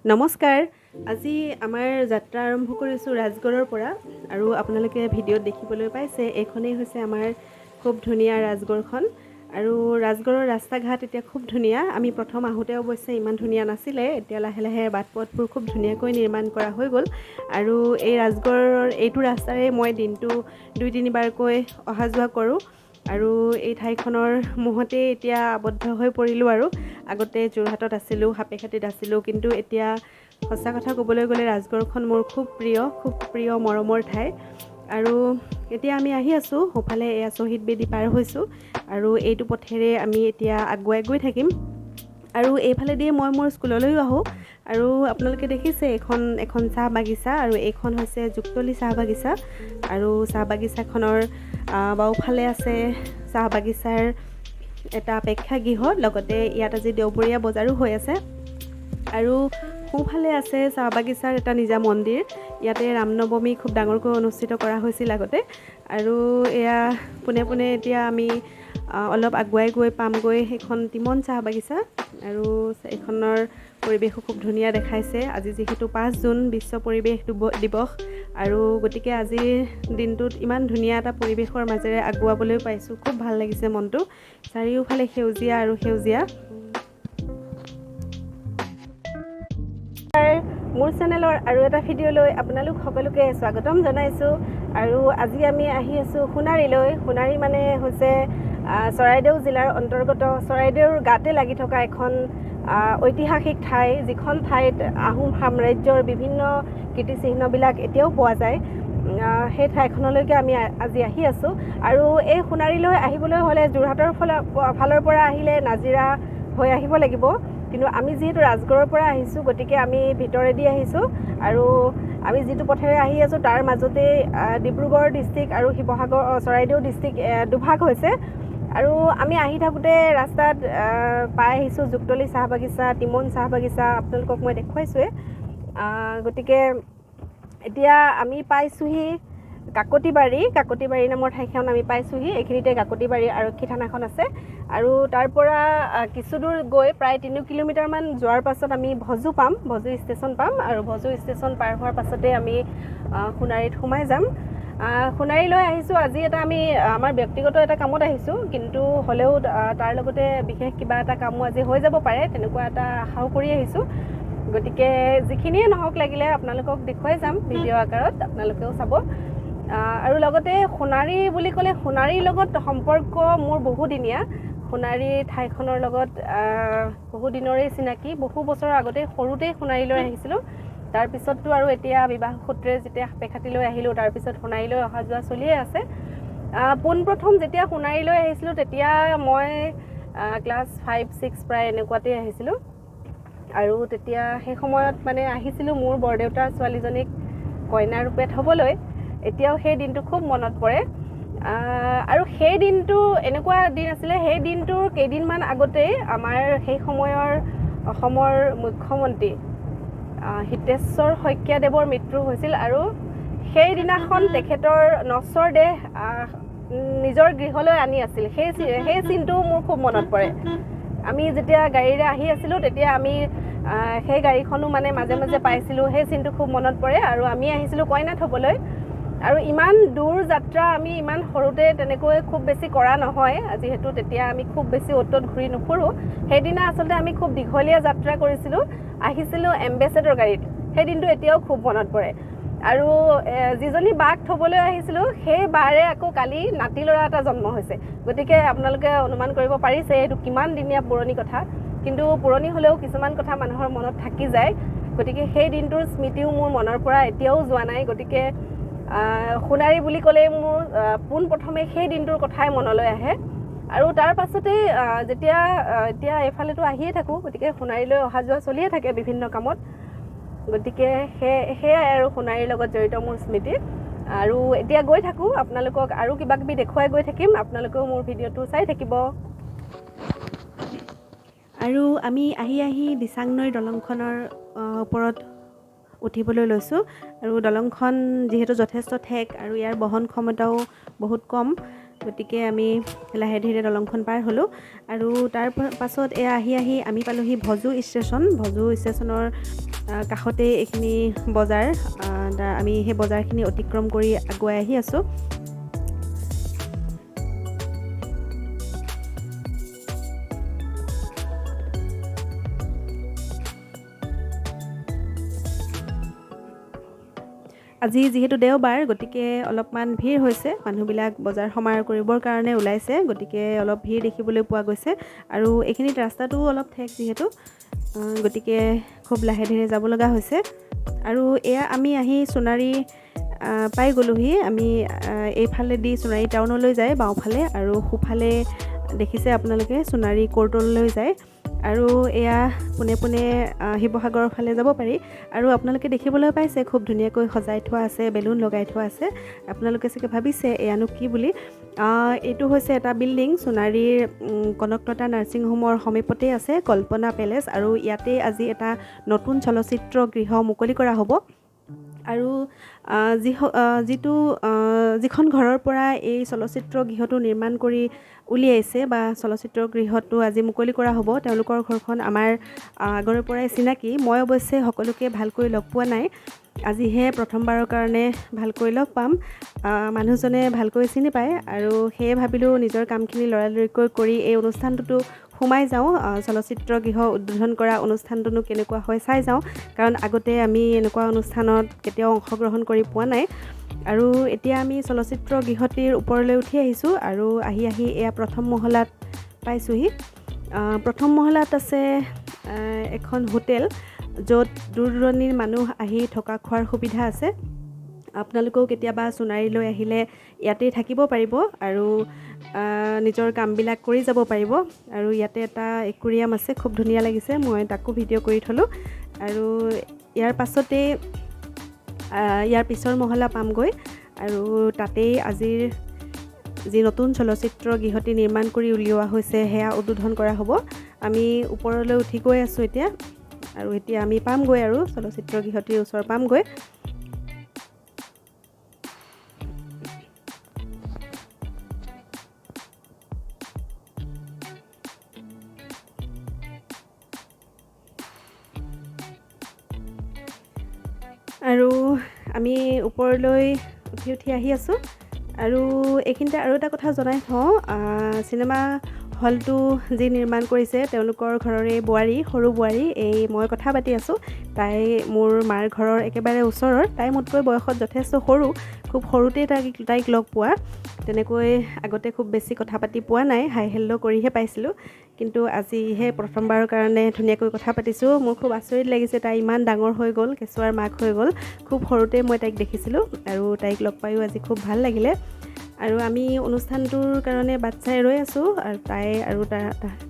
নমস্কাৰ। আজি আমাৰ যাত্ৰা আৰম্ভ কৰিছোঁ ৰাজগড়ৰ পৰা আৰু আপোনালোকে ভিডিঅ'ত দেখিবলৈ পাইছে এইখনেই হৈছে আমাৰ খুব ধুনীয়া ৰাজগড়খন আৰু ৰাজগড়ৰ ৰাস্তা ঘাট এতিয়া খুব ধুনীয়া। আমি প্ৰথম আহোঁতে অৱশ্যে ইমান ধুনীয়া নাছিলে, এতিয়া লাহে লাহে বাট পথবোৰ খুব ধুনীয়াকৈ নিৰ্মাণ কৰা হৈ গ'ল আৰু এই ৰাজগড়ৰ এইটো ৰাস্তাৰে মই দিনটো 2-3 বাৰকৈ অহা যোৱা কৰোঁ আৰু এই ঠাইখনৰ মোহতে এতিয়া আবদ্ধ হৈ পৰিলোঁ আৰু আগতে যোৰহাটত আছিলোঁ, সাপেখাতিত আছিলোঁ, কিন্তু এতিয়া সঁচা কথা ক'বলৈ গ'লে ৰাজগড়খন মোৰ খুব প্ৰিয় মৰমৰ ঠাই আৰু এতিয়া আমি আহি আছোঁ। সোঁফালে এয়া শ্বহীদ বেদী পাৰ হৈছোঁ আৰু এইটো পথেৰে আমি এতিয়া আগুৱাই গৈ থাকিম আৰু এইফালেদিয়ে মই মোৰ স্কুললৈও আহোঁ আৰু আপোনালোকে দেখিছে এখন চাহ বাগিচা আৰু এইখন হৈছে যুক্তলি চাহ বাগিচা আৰু চাহ বাগিচাখনৰ বাওঁফালে আছে চাহ বাগিচাৰ এটা প্ৰেক্ষাগৃহ, লগতে ইয়াত আজি দেওবৰীয়া বজাৰো হৈ আছে আৰু সোঁফালে আছে চাহ বাগিচাৰ এটা নিজা মন্দিৰ। ইয়াতে ৰামনৱমী খুব ডাঙৰকৈ অনুষ্ঠিত কৰা হৈছিল আগতে আৰু এয়া পোনে পোনে এতিয়া আমি অলপ আগুৱাই গৈ পামগৈ সেইখন তিমন চাহ বাগিচা আৰু এইখনৰ পৰিৱেশো খুব ধুনীয়া দেখাইছে। আজি যিহেতু 5 জুন বিশ্ব পৰিৱেশ দিৱস আৰু গতিকে আজিৰ দিনটোত ইমান ধুনীয়া এটা পৰিৱেশৰ মাজেৰে আগুৱাবলৈ পাইছোঁ, খুব ভাল লাগিছে মনটো। চাৰিওফালে সেউজীয়া আৰু সেউজীয়া। মোৰ চেনেলৰ আৰু এটা ভিডিঅ'লৈ আপোনালোক সকলোকে স্বাগতম জনাইছোঁ আৰু আজি আমি আহি আছোঁ সোণাৰীলৈ। সোণাৰী মানে হৈছে চৰাইদেউ জিলাৰ অন্তৰ্গত চৰাইদেউৰ গাতে লাগি থকা এখন ঐতিহাসিক ঠাই, যিখন ঠাইত আহোম সাম্ৰাজ্যৰ বিভিন্ন কীৰ্তিচিহ্নবিলাক এতিয়াও পোৱা যায়। সেই ঠাইখনলৈকে আমি আজি আহি আছোঁ আৰু এই সোণাৰীলৈ আহিবলৈ হ'লে যোৰহাটৰ ফালৰ পৰা আহিলে নাজিৰা হৈ আহিব লাগিব, কিন্তু আমি যিহেতু ৰাজগড়ৰ পৰা আহিছোঁ গতিকে আমি ভিতৰেদি আহিছোঁ আৰু আমি যিটো পথেৰে আহি আছোঁ তাৰ মাজতেই ডিব্ৰুগড় ডিষ্ট্ৰিক্ট আৰু চৰাইদেউ ডিষ্ট্ৰিক্ট দুভাগ হৈছে আৰু আমি আহি থাকোঁতে ৰাস্তাত পাই আহিছোঁ যুক্তলি চাহ বাগিচা, তিমন চাহ বাগিচা, আপোনালোকক মই দেখুৱাইছোঁৱে। গতিকে এতিয়া আমি পাইছোঁহি কাকতিবাৰী নামৰ ঠাইখন আমি পাইছোঁহি। এইখিনিতে কাকতিবাৰী আৰক্ষী থানাখন আছে আৰু তাৰ পৰা কিছু দূৰ গৈ প্ৰায় 3 কিলোমিটাৰমান যোৱাৰ পাছত আমি ভজু ষ্টেচন পাম আৰু ভজু ষ্টেচন পাৰ হোৱাৰ পাছতে আমি সোণাৰীত সোমাই যাম। সোণাৰীলৈ আহিছোঁ আজি আমি আমাৰ ব্যক্তিগত এটা কামত আহিছোঁ, কিন্তু হ'লেও তাৰ লগতে বিশেষ কিবা এটা কামো আজি হৈ যাব পাৰে তেনেকুৱা এটা আশাও কৰি আহিছোঁ। গতিকে যিখিনিয়ে নহওক লাগিলে আপোনালোকক দেখুৱাই যাম ভিডিঅ' আকাৰত, আপোনালোকেও চাব। আৰু লগতে সোণাৰী বুলি ক'লে সোণাৰীৰ লগত সম্পৰ্ক মোৰ বহুদিনীয়া। সোণাৰী ঠাইখনৰ লগত বহুদিনৰেই চিনাকি। বহু বছৰৰ আগতেই সৰুতেই সোণাৰীলৈ আহিছিলোঁ, তাৰপিছততো আৰু এতিয়া বিবাহ সূত্ৰে যেতিয়া সাপেখাতিলৈ আহিলোঁ তাৰপিছত সোণাৰীলৈ অহা যোৱা চলিয়ে আছে। পোনপ্ৰথম যেতিয়া সোণাৰীলৈ আহিছিলোঁ তেতিয়া মই ক্লাছ 5-6 প্ৰায় এনেকুৱাতেই আহিছিলোঁ আৰু তেতিয়া সেই সময়ত মানে আহিছিলোঁ মোৰ বৰদেউতাৰ ছোৱালীজনীক কইনা ৰূপে থ'বলৈ। এতিয়াও সেই দিনটো খুব মনত পৰে আৰু সেই দিনটো এনেকুৱা দিন আছিলে, সেই দিনটোৰ কেইদিনমান আগতেই আমাৰ সেই সময়ৰ অসমৰ মুখ্যমন্ত্ৰী হিতেশ্বৰ শইকীয়াদেৱৰ মৃত্যু হৈছিল আৰু সেইদিনাখন তেখেতৰ নশ্বৰ দেহ নিজৰ গৃহলৈ আনি আছিল। সেই চিনটোও মোৰ খুব মনত পৰে। আমি যেতিয়া গাড়ীৰে আহি আছিলোঁ তেতিয়া আমি সেই গাড়ীখনো মানে মাজে মাজে পাইছিলোঁ, সেই চিনটো খুব মনত পৰে আৰু আমি আহিছিলোঁ কইনা থ'বলৈ আৰু ইমান দূৰ যাত্ৰা আমি ইমান সৰুতে তেনেকৈ খুব বেছি কৰা নহয়, যিহেতু তেতিয়া আমি খুব বেছি অ'ত ঘূৰি নুফুৰোঁ। সেইদিনা আচলতে আমি খুব দীঘলীয়া যাত্ৰা কৰিছিলোঁ, আহিছিলোঁ এম্বেচেডৰ গাড়ীত। সেই দিনটো এতিয়াও খুব মনত পৰে আৰু যিজনী বাক থ'বলৈ আহিছিলোঁ সেই বাৰে আকৌ কালি নাতি ল'ৰা এটা জন্ম হৈছে। গতিকে আপোনালোকে অনুমান কৰিব পাৰিছে এইটো কিমান দিনীয়া পুৰণি কথা, কিন্তু পুৰণি হ'লেও কিছুমান কথা মানুহৰ মনত থাকি যায়। গতিকে সেই দিনটোৰ স্মৃতিও মোৰ মনৰ পৰা এতিয়াও যোৱা নাই। গতিকে সোণাৰী বুলি ক'লেই মোৰ পোনপ্ৰথমে সেই দিনটোৰ কথাই মনলৈ আহে আৰু তাৰ পাছতেই এতিয়া এইফালেতো আহিয়ে থাকোঁ, গতিকে সোণাৰীলৈ অহা যোৱা চলিয়ে থাকে বিভিন্ন কামত। গতিকে সেয়াই আৰু সোণাৰীৰ লগত জড়িত মোৰ স্মৃতি আৰু এতিয়া গৈ থাকোঁ, আপোনালোকক আৰু কিবা কিবি দেখুৱাই গৈ থাকিম, আপোনালোকেও মোৰ ভিডিঅ'টো চাই থাকিব। আৰু আমি আহি দিচাং নৈৰ দলংখনৰ ওপৰত উঠিবলৈ লৈছোঁ আৰু দলংখন যিহেতু যথেষ্ট ঠেক আৰু ইয়াৰ বহন ক্ষমতাও বহুত কম গতিকে আমি লাহে ধীৰে দলংখন পাৰ হ'লোঁ আৰু তাৰ পাছত এয়া আহি আমি পালোঁহি ভজু ষ্টেচনৰ কাষতে এইখিনি বজাৰ আমি সেই বজাৰখিনি অতিক্ৰম কৰি আগুৱাই আহি আছোঁ। আজি যিহেতু দেওবাৰ গতিকে অলপমান ভিৰ হৈছে, মানুহবিলাক বজাৰ সমাৰ কৰিবৰ কাৰণে ওলাইছে, গতিকে অলপ ভিৰ দেখিবলৈ পোৱা গৈছে আৰু এইখিনিত ৰাস্তাটোও অলপ ঠেক যিহেতু, গতিকে খুব লাহে ধীৰে যাব লগা হৈছে। আৰু এয়া আমি আহি সোণাৰী পাই গ'লোহি। আমি এইফালেদি সোণাৰী টাউনলৈ যায় বাওঁফালে আৰু সোঁফালে দেখিছে আপোনালোকে সোণাৰী কোৰ্টলৈ যায় আৰু এয়া পোনে পোনে শিৱসাগৰৰ ফালে যাব পাৰি। আৰু আপোনালোকে দেখিবলৈ পাইছে খুব ধুনীয়াকৈ সজাই থোৱা আছে, বেলুন লগাই থোৱা আছে। আপোনালোকে চাগে ভাবিছে এয়ানো কি বুলি। এইটো হৈছে এটা বিল্ডিং, সোণাৰীৰ কনকলতা নাৰ্ছিং হোমৰ সমীপতেই আছে কল্পনা পেলেচ, আৰু ইয়াতে আজি এটা নতুন চলচ্চিত্ৰ গৃহ মুকলি কৰা হ'ব। আৰু যিখন ঘৰৰ পৰা এই চলচ্চিত্ৰ গৃহটো নিৰ্মাণ কৰি উলিয়াইছে বা চলচ্চিত্ৰ গৃহটো আজি মুকলি কৰা হ'ব, তেওঁলোকৰ ঘৰখন আমাৰ আগৰে পৰাই চিনাকি। মই অৱশ্যে সকলোকে ভালকৈ লগ পোৱা নাই, আজিহে প্ৰথমবাৰৰ কাৰণে ভালকৈ লগ পাম। মানুহজনে ভালকৈ চিনি পায় আৰু সেয়ে ভাবিলোঁ নিজৰ কামখিনি লৰালৰিকৈ কৰি এই অনুষ্ঠানটোতো সোমাই যাওঁ, চলচ্চিত্ৰ গৃহ উদ্বোধন কৰা অনুষ্ঠানটোনো কেনেকুৱা হয় চাই যাওঁ, কাৰণ আগতে আমি এনেকুৱা অনুষ্ঠানত কেতিয়াও অংশগ্ৰহণ কৰি পোৱা নাই। আৰু এতিয়া আমি চলচ্চিত্ৰ গৃহটিৰ ওপৰলৈ উঠি আহিছোঁ আৰু আহি এয়া প্ৰথম মহলাত পাইছোঁহি। প্ৰথম মহলাত আছে এখন হোটেল, য'ত দূৰ দূৰণিৰ মানুহ আহি থকা খোৱাৰ সুবিধা আছে। আপোনালোকেও কেতিয়াবা সোণাৰীলৈ আহিলে ইয়াতেই থাকিব পাৰিব আৰু নিজৰ কামবিলাক কৰি যাব পাৰিব। আৰু ইয়াতে এটা একুৰিয়াম আছে, খুব ধুনীয়া লাগিছে, মই তাকো ভিডিঅ' কৰি থলোঁ। আৰু ইয়াৰ পিছৰ মহলা পামগৈ আৰু তাতেই আজিৰ যি নতুন চলচ্চিত্ৰ গৃহটি নিৰ্মাণ কৰি উলিওৱা হৈছে সেয়া উদ্বোধন কৰা হ'ব। আমি ওপৰলৈ উঠি গৈ আছোঁ এতিয়া, আৰু এতিয়া আমি পামগৈ আৰু চলচ্চিত্ৰ গৃহটিৰ ওচৰ পামগৈ। আৰু আমি ওপৰলৈ উঠি আহি আছোঁ। আৰু এইখিনিতে আৰু এটা কথা জনাই থওঁ, চিনেমা হলটো যি নিৰ্মাণ কৰিছে তেওঁলোকৰ ঘৰৰে বোৱাৰী, সৰু বোৱাৰী, এই মই কথা পাতি আছোঁ, তাই মোৰ মাৰ ঘৰৰ একেবাৰে ওচৰৰ। তাই মোতকৈ বয়সত যথেষ্ট সৰু, খুব সৰুতেই তাইক লগ পোৱা, তেনেকৈ আগতে খুব বেছি কথা পাতি পোৱা নাই, হাই হেল্ল' কৰিহে পাইছিলোঁ, কিন্তু আজিহে প্ৰথমবাৰৰ কাৰণে ধুনীয়াকৈ কথা পাতিছোঁ। মোৰ খুব আচৰিত লাগিছে, তাই ইমান ডাঙৰ হৈ গ'ল, কেঁচুৱাৰ মাক হৈ গ'ল, খুব সৰুতে মই তাইক দেখিছিলোঁ আৰু তাইক লগ পায়ো আজি খুব ভাল লাগিলে। আৰু আমি অনুষ্ঠানটোৰ কাৰণে বাট চাই ৰৈ আছোঁ আৰু তাই আৰু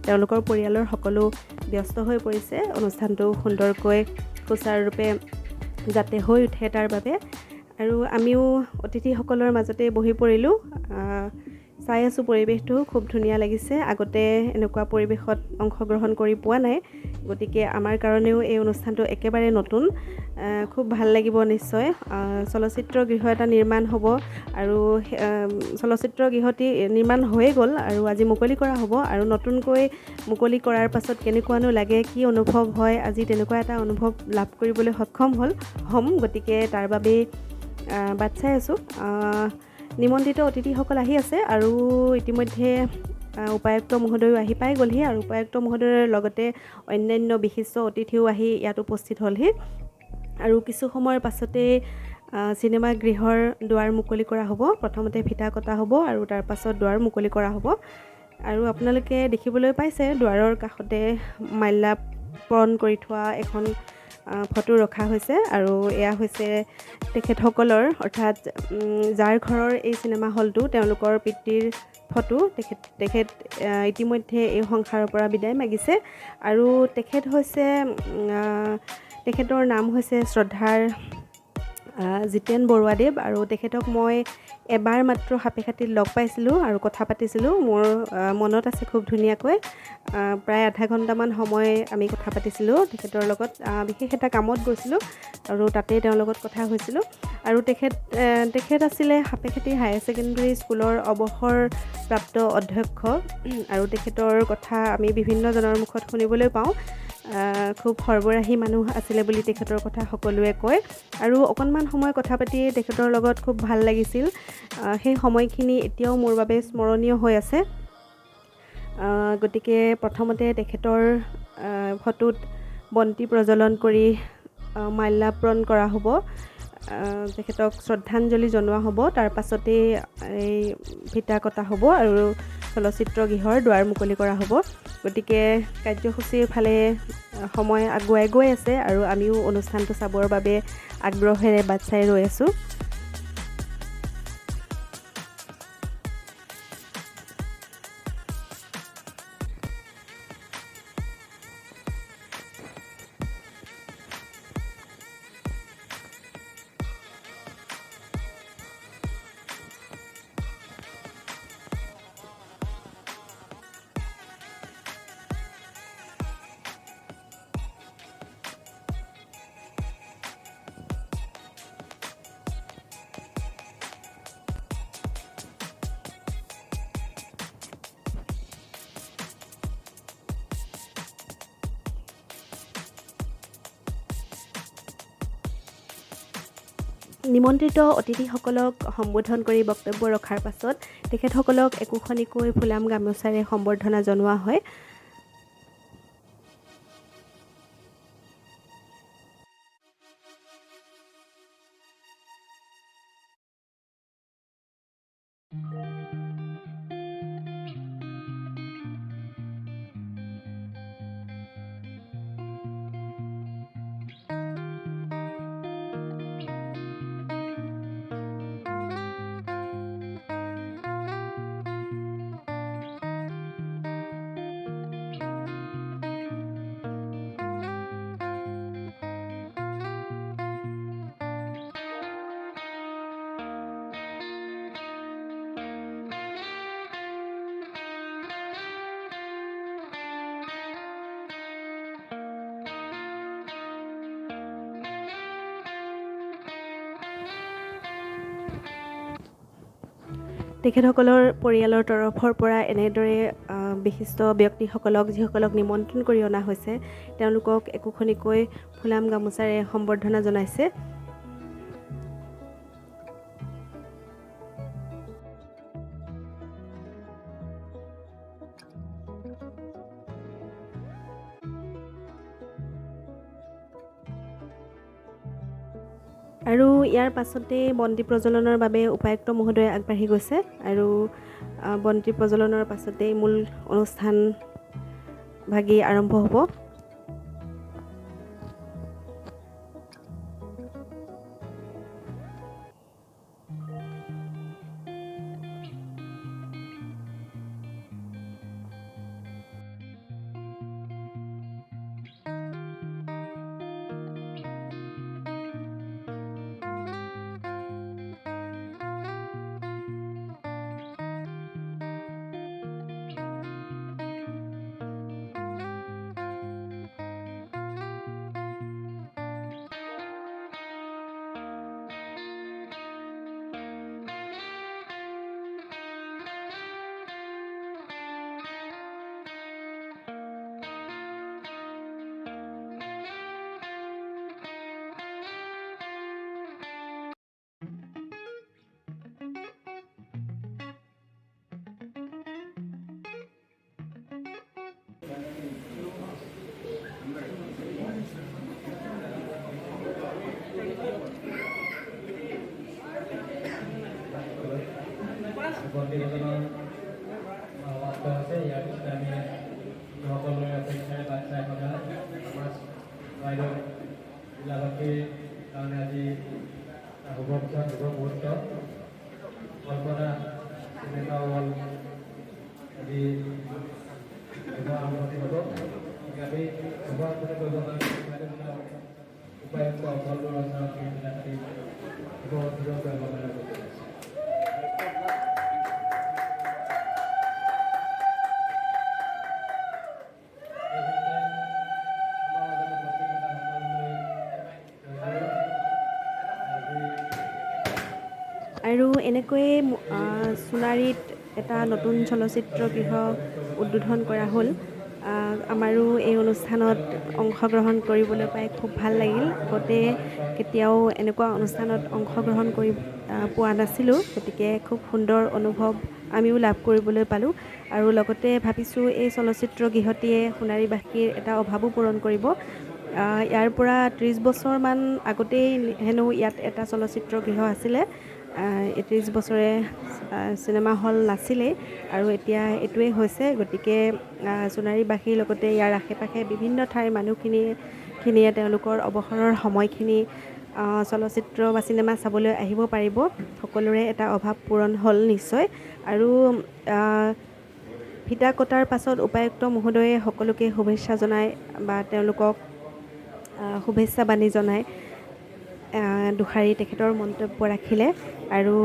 তেওঁলোকৰ পৰিয়ালৰ সকলো ব্যস্ত হৈ পৰিছে অনুষ্ঠানটো সুন্দৰকৈ সুচাৰুৰূপে যাতে হৈ উঠে তাৰ বাবে। আৰু আমিও অতিথিসকলৰ মাজতে বহি পৰিলোঁ, চাই আছোঁ পৰিৱেশটো, খুব ধুনীয়া লাগিছে। আগতে এনেকুৱা পৰিৱেশত অংশগ্ৰহণ কৰি পোৱা নাই, গতিকে আমাৰ কাৰণেও এই অনুষ্ঠানটো একেবাৰে নতুন, খুব ভাল লাগিব নিশ্চয়। চলচ্চিত্ৰ গৃহ এটা নিৰ্মাণ হ'ব আৰু চলচ্চিত্ৰ গৃহটি নিৰ্মাণ হৈয়ে গ'ল আৰু আজি মুকলি কৰা হ'ব। আৰু নতুনকৈ মুকলি কৰাৰ পাছত কেনেকুৱানো লাগে, কি অনুভৱ হয়, আজি তেনেকুৱা এটা অনুভৱ লাভ কৰিবলৈ সক্ষম হ'ম, গতিকে তাৰ বাবেই বাট চাই আছোঁ। নিমন্ত্ৰিত অতিথিসকল আহি আছে আৰু ইতিমধ্যে উপায়ুক্ত মহোদয়ো আহি পাই গ'লহি আৰু উপায়ুক্ত মহোদয়ৰ লগতে অন্যান্য বিশিষ্ট অতিথিও আহি ইয়াত উপস্থিত হ'লহি। আৰু কিছু সময়ৰ পাছতেই চিনেমা গৃহৰ দুৱাৰ মুকলি কৰা হ'ব। প্ৰথমতে ফিটা কটা হ'ব আৰু তাৰ পাছত দুৱাৰ মুকলি কৰা হ'ব। আৰু আপোনালোকে দেখিবলৈ পাইছে দুৱাৰৰ কাষতে মাল্যাৰ্পণ কৰি থোৱা এখন ফটো ৰখা হৈছে আৰু এয়া হৈছে তেখেতসকলৰ, অৰ্থাৎ যাৰ ঘৰৰ এই চিনেমা হলটো, তেওঁলোকৰ পিতৃৰ ফটো। তেখেত ইতিমধ্যে এই সংসাৰৰ পৰা বিদায় মাগিছে আৰু তেখেতৰ নাম হৈছে শ্ৰদ্ধাৰ জিতেন বৰুৱাদেৱ। আৰু তেখেতক মই এবাৰ মাত্ৰ সাপেখাতিত লগ পাইছিলোঁ আৰু কথা পাতিছিলোঁ। মোৰ মনত আছে খুব ধুনীয়াকৈ। প্ৰায় আধা ঘণ্টামান সময় আমি কথা পাতিছিলোঁ তেখেতৰ লগত। বিশেষ এটা কামত গৈছিলোঁ আৰু তাতেই তেওঁৰ লগত কথা হৈছিলোঁ। আৰু তেখেত আছিলে সাপেখাতি হায়াৰ ছেকেণ্ডেৰী স্কুলৰ অৱসৰপ্ৰাপ্ত অধ্যক্ষ আৰু তেখেতৰ কথা আমি বিভিন্নজনৰ মুখত শুনিবলৈ পাওঁ। খুব সৰ্বৰাহী মানুহ আছিলে বুলি তেখেতৰ কথা সকলোৱে কয়। আৰু অকণমান সময় কথা পাতি তেখেতৰ লগত খুব ভাল লাগিছিল। সেই সময়খিনি এতিয়াও মোৰ বাবে স্মৰণীয় হৈ আছে। গতিকে প্ৰথমতে তেখেতৰ ফটোত বন্তি প্ৰজ্বলন কৰি মাল্যাৰ্পণ কৰা হ'ব, তেখেতক শ্ৰদ্ধাঞ্জলি জনোৱা হ'ব। তাৰ পাছতেই এই ফিতা কটা হ'ব আৰু চলচ্চিত্ৰ গৃহৰ দুৱাৰ মুকলি কৰা হ'ব। গতিকে কাৰ্যসূচীৰ ফালে সময় আগুৱাই গৈ আছে আৰু আমিও অনুষ্ঠানটো চাবৰ বাবে আগ্ৰহেৰে বাট চাই ৰৈ আছোঁ। নিমন্ত্ৰিত অতিথিসকলক সম্বোধন কৰি বক্তব্য ৰখাৰ পাছত তেখেতসকলক একোখনিকৈ ফুলাম গামোচাৰে সম্বৰ্ধনা জনোৱা হয়। তেখেতসকলৰ পৰিয়ালৰ তৰফৰ পৰা এনেদৰে বিশিষ্ট ব্যক্তিসকলক যিসকলক নিমন্ত্ৰণ কৰি অনা হৈছে তেওঁলোকক একোখনিকৈ ফুলাম গামোচাৰে সম্বৰ্ধনা জনাইছে। আৰু ইয়াৰ পাছতে বন্তি প্ৰজ্বলনৰ বাবে উপায়ুক্ত মহোদয় আগবাঢ়ি গৈছে আৰু বন্তি প্ৰজ্বলনৰ পাছতেই মূল অনুষ্ঠান ভাগি আৰম্ভ হ'ব। আৰু এনেকৈয়ে সোণাৰীত এটা নতুন চলচ্চিত্ৰ গৃহ উদ্বোধন কৰা হ'ল। আমাৰো এই অনুষ্ঠানত অংশগ্ৰহণ কৰিবলৈ পাই খুব ভাল লাগিল। আগতে কেতিয়াও এনেকুৱা অনুষ্ঠানত অংশগ্ৰহণ কৰি পোৱা নাছিলোঁ, গতিকে খুব সুন্দৰ অনুভৱ আমিও লাভ কৰিবলৈ পালোঁ। আৰু লগতে ভাবিছোঁ এই চলচ্চিত্ৰ গৃহটিয়ে সোণাৰীবাসীৰ এটা অভাৱো পূৰণ কৰিব। ইয়াৰ পৰা 30 বছৰমান আগতেই হেনো ইয়াত এটা চলচ্চিত্ৰ গৃহ আছিলে। 30 বছৰে চিনেমা হল নাছিলেই আৰু এতিয়া এইটোৱেই হৈছে। গতিকে সোণাৰীবাসীৰ লগতে ইয়াৰ আশে পাশে বিভিন্ন ঠাইৰ মানুহখিনিয়ে তেওঁলোকৰ অৱসৰৰ সময়খিনি চলচ্চিত্ৰ বা চিনেমা চাবলৈ আহিব পাৰিব। সকলোৰে এটা অভাৱ পূৰণ হ'ল নিশ্চয়। আৰু ফিতা কটাৰ পাছত উপায়ুক্ত মহোদয়ে সকলোকে শুভেচ্ছা জনায় বা তেওঁলোকক শুভেচ্ছা বাণী জনায়। দুষাৰী তেখেতৰ মন্তব্য ৰাখিলে আৰু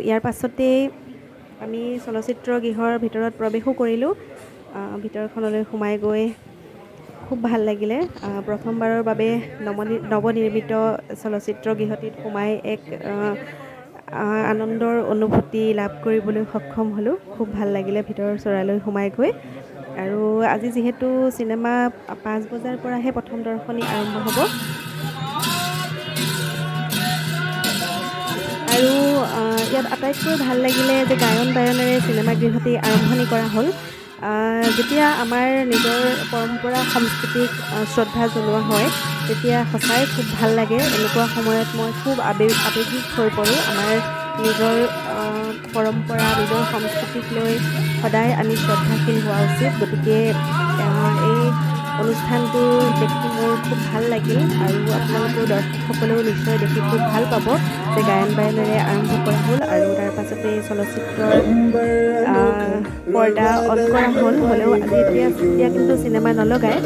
ইয়াৰ পাছতেই আমি চলচ্চিত্ৰ গৃহৰ ভিতৰত প্ৰৱেশো কৰিলোঁ। ভিতৰখনলৈ সোমাই গৈ খুব ভাল লাগিলে। প্ৰথমবাৰৰ বাবে নৱনিৰ্মিত চলচ্চিত্ৰ গৃহটিত সোমাই এক আনন্দৰ অনুভূতি লাভ কৰিবলৈ সক্ষম হ'লোঁ। খুব ভাল লাগিলে ভিতৰৰ চৰালৈ সোমাই গৈ। আৰু আজি যিহেতু চিনেমা 5 বজাৰ পৰাহে প্ৰথম দৰ্শনী আৰম্ভ হ'ব আৰু ইয়াত আটাইতকৈ ভাল লাগিলে যে গায়ন বায়নেৰে চিনেমা গৃহটি আৰম্ভণি কৰা হ'ল। যেতিয়া আমাৰ নিজৰ পৰম্পৰা সংস্কৃতিক শ্ৰদ্ধা জনোৱা হয় তেতিয়া সঁচাই খুব ভাল লাগে। এনেকুৱা সময়ত মই খুব আৱেগিক হৈ পৰোঁ। আমাৰ নিজৰ পৰম্পৰা নিজৰ সংস্কৃতিক লৈ সদায় আমি শ্ৰদ্ধাশীল হোৱা উচিত। গতিকে এই অনুষ্ঠানটো দেখি মোৰ খুব ভাল লাগিল আৰু আপোনালোকেও দৰ্শকসকলেও নিশ্চয় দেখি খুব ভাল পাব যে গায়ন বায়নেৰে আৰম্ভ কৰা হ'ল আৰু তাৰ পাছতে চলচ্চিত্ৰৰ পৰ্দা অন কৰা হ'লেও আজি এতিয়া কিন্তু চিনেমা নলগাই।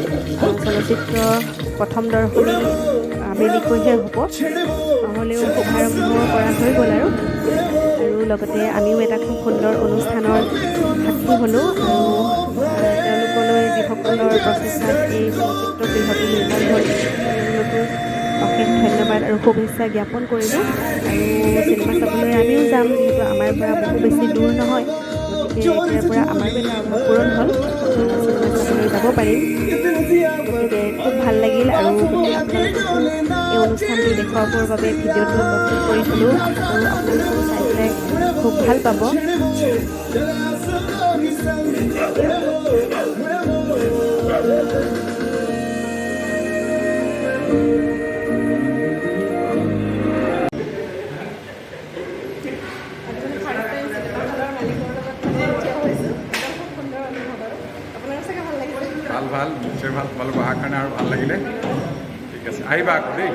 চলচ্চিত্ৰ প্ৰথম দৰ্শনী আবেলিকৈহে হ'ব, হ'লেও শুভাৰম্ভ কৰা হৈ গ'ল আৰু লগতে আমিও এটা খুব সুন্দৰ অনুষ্ঠানৰ সাক্ষী হ'লোঁ। আৰু তেওঁলোকলৈ যিসকলৰ প্ৰচেষ্টাত এই চলচ্চিত্ৰ গৃহটো নিৰ্মাণ হ'ল তেওঁলোককো অশেষ ধন্যবাদ আৰু শুভেচ্ছা জ্ঞাপন কৰিলোঁ। আৰু চিনেমা চাবলৈ আমিও যাম, যিহেতু আমাৰ পৰা বহু বেছি দূৰ নহয়। গতিকে এতিয়াৰ পৰা আমাৰো এটা অভাৱ পূৰণ হ'ল, চিনেমা চাবলৈ যাব পাৰিম। গতিকে খুব ভাল লাগিল আৰু আপোনালোককো এই অনুষ্ঠানটো দেখুৱাবৰ বাবে ভিডিঅ'টো প্ৰস্তুত কৰি থ'লোঁ। আৰু আপোনালোকেও চাই পেলাই খুব ভাল পাব। ভাল নিশ্চয় ভাল। তোমালোক অহাৰ কাৰণে আৰু ভাল লাগিলে। ঠিক আছে, আহিবা আকৌ দেই।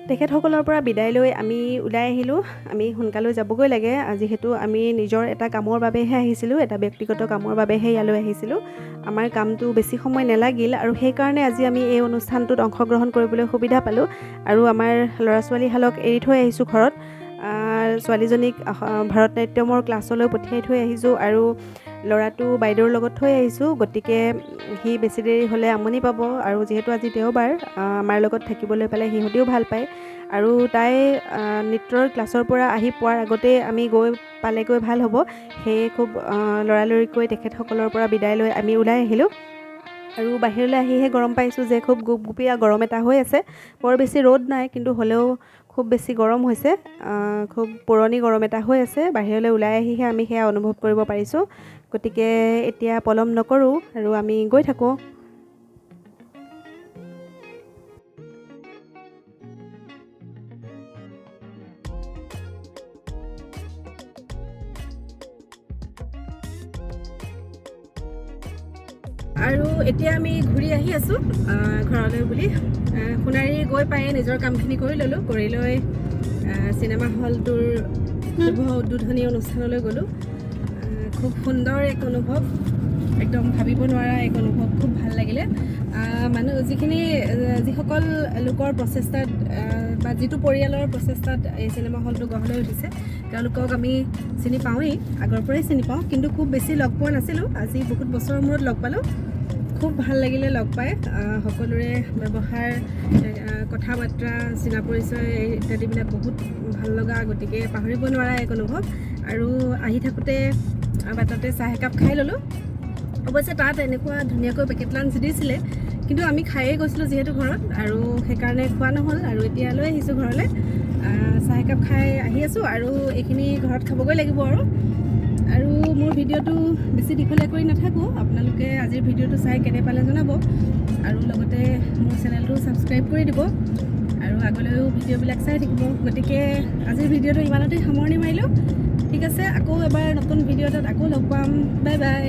তেখেতসকলৰ পৰা বিদায় লৈ আমি ওলাই আহিলোঁ। আমি সোনকালে যাবগৈ লাগে, যিহেতু আমি নিজৰ এটা কামৰ বাবেহে আহিছিলোঁ, এটা ব্যক্তিগত কামৰ বাবেহে ইয়ালৈ আহিছিলোঁ। আমাৰ কামটো বেছি সময় নালাগিল আৰু সেইকাৰণে আজি আমি এই অনুষ্ঠানটোত অংশগ্ৰহণ কৰিবলৈ সুবিধা পালোঁ। আৰু আমাৰ ল'ৰা ছোৱালীহালক এৰি থৈ আহিছোঁ ঘৰত। ছোৱালীজনীক ভাৰত নাট্যমৰ ক্লাছলৈ পঠিয়াই থৈ আহিছোঁ আৰু ল'ৰাটো বাইদেউৰ লগত থৈ আহিছোঁ। গতিকে সি বেছি দেৰি হ'লে আমনি পাব আৰু যিহেতু আজি দেওবাৰ আমাৰ লগত থাকিবলৈ পালে সিহঁতেও ভাল পায়। আৰু তাই নৃত্যৰ ক্লাছৰ পৰা আহি পোৱাৰ আগতেই আমি পালেগৈ ভাল হ'ব। সেয়ে খুব লৰালৰিকৈ তেখেতসকলৰ পৰা বিদায় লৈ আমি ওলাই আহিলোঁ। আৰু বাহিৰলৈ আহিহে গৰম পাইছোঁ যে খুব গুপগুপীয়া গৰম এটা হৈ আছে। বৰ বেছি ৰ'দ নাই, কিন্তু হ'লেও খুব বেছি গৰম হৈছে। খুব পুৰণি গৰম এটা হৈ আছে। বাহিৰলৈ ওলাই আহিহে আমি সেয়া অনুভৱ কৰিব পাৰিছোঁ। গতিকে এতিয়া পলম নকৰোঁ আৰু আমি গৈ থাকোঁ। আৰু এতিয়া আমি ঘূৰি আহি আছোঁ ঘৰলৈ বুলি। সোণাৰী গৈ পায়ে নিজৰ কামখিনি কৰি ল'লোঁ। কৰি লৈ চিনেমা হলটোৰ শুভ উদ্বোধনী অনুষ্ঠানলৈ গ'লোঁ। খুব সুন্দৰ এক অনুভৱ, একদম ভাবিব নোৱাৰা এক অনুভৱ। খুব ভাল লাগিলে। যিসকল লোকৰ প্ৰচেষ্টাত বা যিটো পৰিয়ালৰ প্ৰচেষ্টাত এই চিনেমা হলটো গঢ় লৈ উঠিছে তেওঁলোকক আমি চিনি পাওঁৱেই, আগৰ পৰাই চিনি পাওঁ, কিন্তু খুব বেছি লগ পোৱা নাছিলোঁ। আজি বহুত বছৰৰ মূৰত লগ পালোঁ। খুব ভাল লাগিলে লগ পাই সকলোৰে ব্যৱহাৰ কথা বাৰ্তা চিনা পৰিচয় ইত্যাদিবিলাক বহুত ভাল লগা গতিকে পাহৰিব নোৱাৰা এক অনুভৱ আৰু আহি থাকোঁতে বাটতে চাহ একাপ খাই ল'লোঁ অৱশ্যে তাত এনেকুৱা ধুনীয়াকৈ পেকেট লাঞ্চ দিছিলে কিন্তু আমি খায়েই গৈছিলোঁ যিহেতু ঘৰত আৰু সেইকাৰণে খোৱা নহ'ল আৰু এতিয়া লৈ আহিছোঁ ঘৰলৈ চাহ একাপ খাই আহি আছোঁ আৰু এইখিনি ঘৰত খাবগৈ লাগিব আৰু মোৰ ভিডিঅ'টো বেছি দীঘলীয়া কৰি নাথাকোঁ আপোনালোকে আজিৰ ভিডিঅ'টো চাই কেনে পালে জনাব আৰু লগতে মোৰ চেনেলটো ছাবস্ক্ৰাইব কৰি দিব আৰু আগলৈও ভিডিঅ'বিলাক চাই থাকিব গতিকে আজিৰ ভিডিঅ'টো ইমানতেই সামৰণি মাৰিলোঁ ঠিক আছে আকৌ এবাৰ নতুন ভিডিঅ' এটাত আকৌ লগ পাম বাই বাই